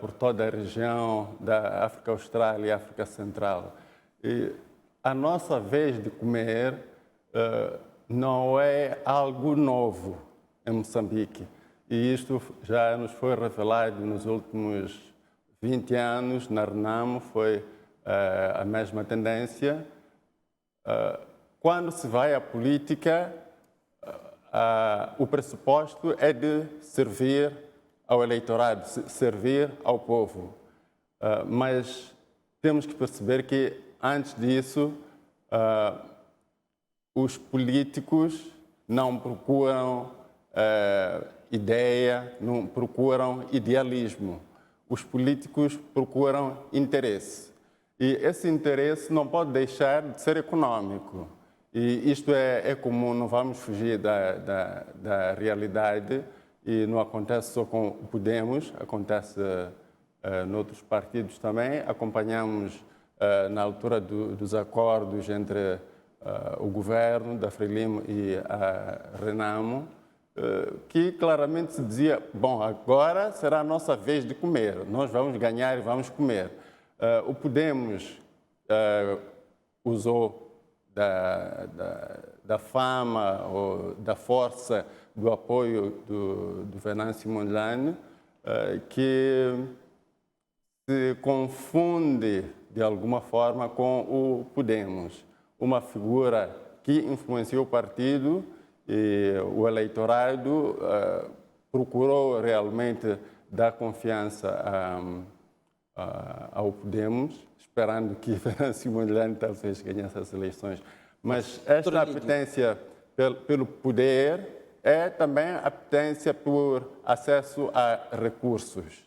por toda a região da África Austral e África Central. E a nossa vez de comer não é algo novo em Moçambique. E isto já nos foi revelado nos últimos 20 anos, na RENAMO foi a mesma tendência. Quando se vai à política, o pressuposto é de servir ao eleitorado, servir ao povo. Mas temos que perceber que, antes disso, os políticos não procuram ideia, não procuram idealismo. Os políticos procuram interesse. E esse interesse não pode deixar de ser econômico. E isto é comum, não vamos fugir da realidade. E não acontece só com o Podemos, acontece noutros partidos também. Acompanhamos na altura dos acordos entre o governo da Frelimo e a RENAMO, que claramente se dizia, bom, agora será a nossa vez de comer, nós vamos ganhar e vamos comer. O Podemos usou da fama ou da força do apoio do Venâncio Mondlane, que se confunde de alguma forma com o Podemos, uma figura que influenciou o partido e o eleitorado procurou realmente dar confiança ao Podemos, esperando que Venâncio Mondlane talvez ganhasse as eleições. Mas esta apetência pelo poder é também a apetência por acesso a recursos.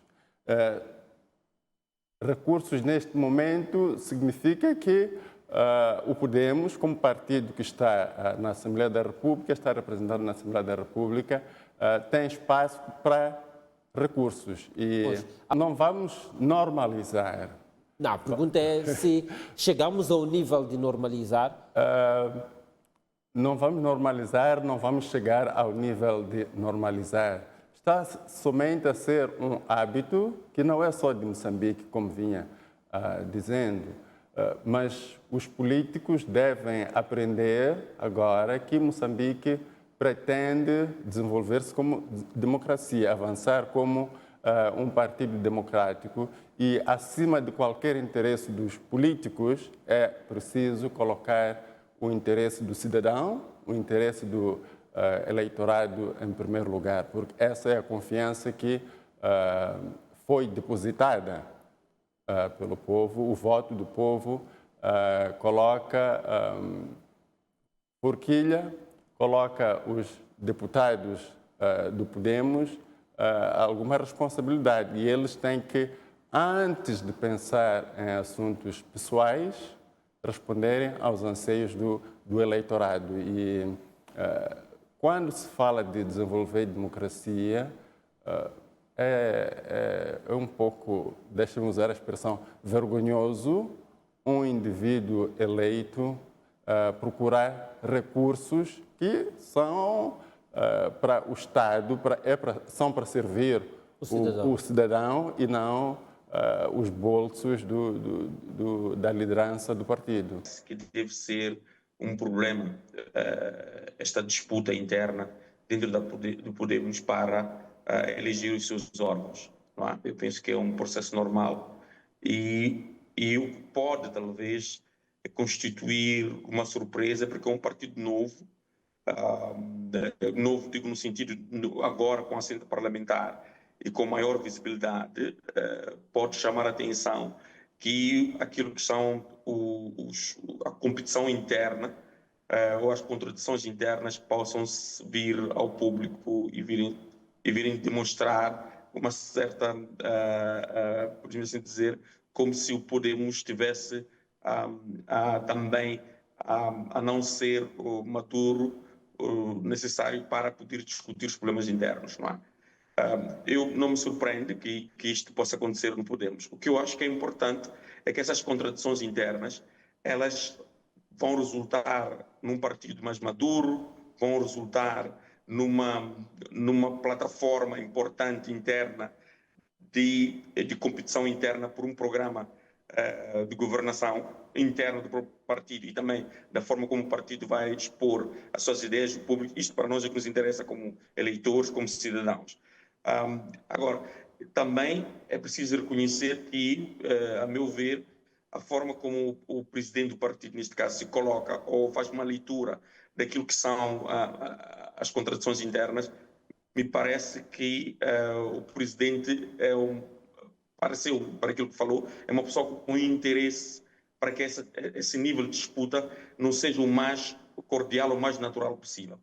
Recursos, neste momento, significa que o Podemos, como partido que está na Assembleia da República, está representado na Assembleia da República, tem espaço para recursos. E não vamos normalizar. Não, a pergunta é se chegamos ao nível de normalizar. Não vamos normalizar, não vamos chegar ao nível de normalizar. Está somente a ser um hábito que não é só de Moçambique, como vinha dizendo, mas os políticos devem aprender agora que Moçambique pretende desenvolver-se como democracia, avançar como um partido democrático e, acima de qualquer interesse dos políticos, é preciso colocar o interesse do cidadão, o interesse do eleitorado em primeiro lugar, porque essa é a confiança que foi depositada pelo povo. O voto do povo coloca forquilha, coloca os deputados do Podemos alguma responsabilidade e eles têm que, antes de pensar em assuntos pessoais, responderem aos anseios do eleitorado. E quando se fala de desenvolver democracia, é um pouco, deixa-me usar a expressão, vergonhoso um indivíduo eleito procurar recursos que são para o Estado, são para servir o cidadão e não os bolsos da liderança do partido. Que deve ser um problema esta disputa interna dentro do Podemos para eleger os seus órgãos. Não é? Eu penso que é um processo normal e o que pode talvez constituir uma surpresa, porque é um partido novo, novo digo no sentido agora com assento parlamentar e com maior visibilidade, pode chamar a atenção que aquilo que são a competição interna ou as contradições internas possam vir ao público e virem demonstrar uma certa, podemos assim dizer, como se o Podemos estivesse também a não ser maturo necessário para poder discutir os problemas internos, não é? Eu não me surpreende que isto possa acontecer no Podemos. O que eu acho que é importante é que essas contradições internas, elas vão resultar num partido mais maduro, vão resultar numa plataforma importante interna de competição interna por um programa de governação interna do próprio partido e também da forma como o partido vai expor as suas ideias ao público. Isto para nós é que nos interessa como eleitores, como cidadãos. Agora, também é preciso reconhecer que, a meu ver, a forma como o presidente do partido, neste caso, se coloca ou faz uma leitura daquilo que são as contradições internas, me parece que o presidente pareceu, para aquilo que falou, é uma pessoa com interesse para que esse nível de disputa não seja o mais cordial, o mais natural possível.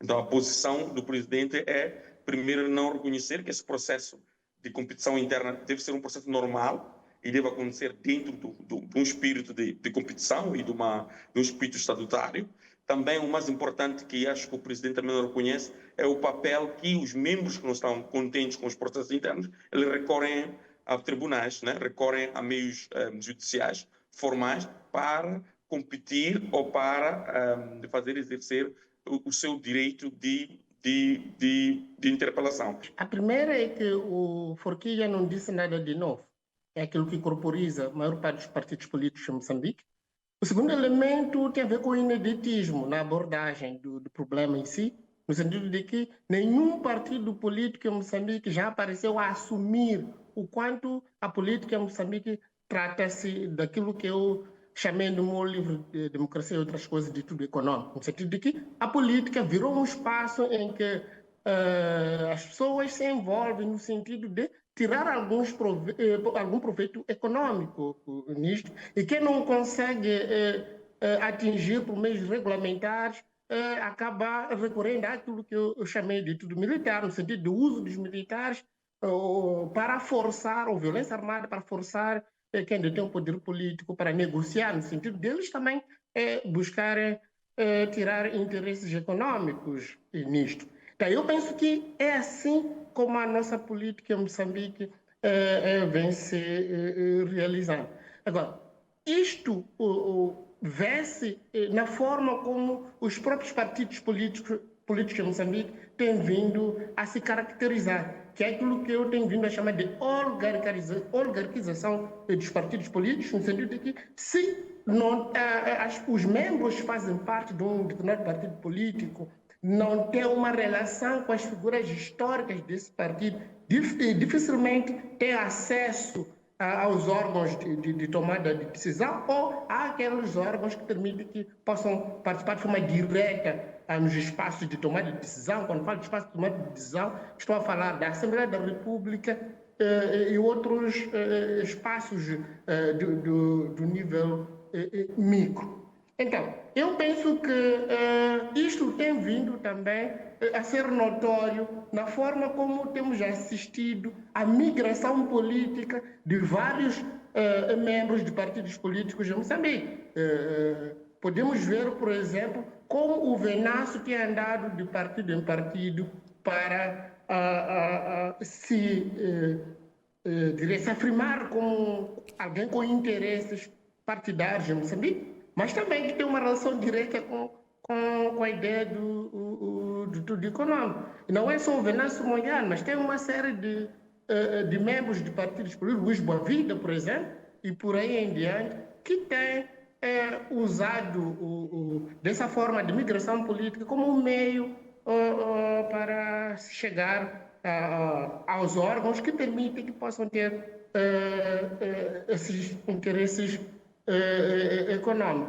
Então, a posição do presidente é, primeiro, não reconhecer que esse processo de competição interna deve ser um processo normal e deve acontecer dentro de um espírito de competição e de um espírito estatutário. Também o mais importante, que acho que o presidente também não reconhece, é o papel que os membros que não estão contentes com os processos internos, eles recorrem a tribunais, né? Recorrem a meios judiciais formais para competir ou para fazer exercer o seu direito de interpelação. A primeira é que o Forquilha não disse nada de novo. É aquilo que corporiza a maior parte dos partidos políticos em Moçambique. O segundo elemento tem a ver com o ineditismo na abordagem do problema em si, no sentido de que nenhum partido político em Moçambique já apareceu a assumir o quanto a política em Moçambique trata-se daquilo que eu chamei no meu livro de Democracia e Outras Coisas de Tudo Econômico, no sentido de que a política virou um espaço em que as pessoas se envolvem no sentido de tirar algum proveito econômico nisto, e quem não consegue atingir por meios regulamentares acaba recorrendo àquilo que eu chamei de tudo militar, no sentido do uso dos militares para forçar, ou violência armada, para forçar quem detém o poder político para negociar, no sentido deles também buscarem tirar interesses econômicos nisto. Então, eu penso que é assim como a nossa política em Moçambique vem se realizando. Agora, isto vê-se na forma como os próprios partidos políticos em Moçambique têm vindo a se caracterizar, que é aquilo que eu tenho vindo a chamar de oligarquização dos partidos políticos, no sentido de que se não, os membros fazem parte de um determinado partido político, não tem uma relação com as figuras históricas desse partido, dificilmente tem acesso aos órgãos de tomada de decisão ou àqueles órgãos que permitem que possam participar de forma direta nos espaços de tomada de decisão. Quando falo de espaço de tomada de decisão, estou a falar da Assembleia da República e outros espaços do nível micro. Então, eu penso que isto tem vindo também a ser notório na forma como temos assistido à migração política de vários membros de partidos políticos em Moçambique. Podemos ver, por exemplo, como o Venâncio tem andado de partido em partido para se afirmar como alguém com interesses partidários em Moçambique, mas também que tem uma relação direta com a ideia do tudo econômico. E não é só o Venâncio Mondlane, mas tem uma série de membros de partidos políticos, Luís Boavida, por exemplo, e por aí em diante, que têm usado dessa forma de migração política como um meio para chegar aos órgãos que permitem que possam ter esses interesses econômicos.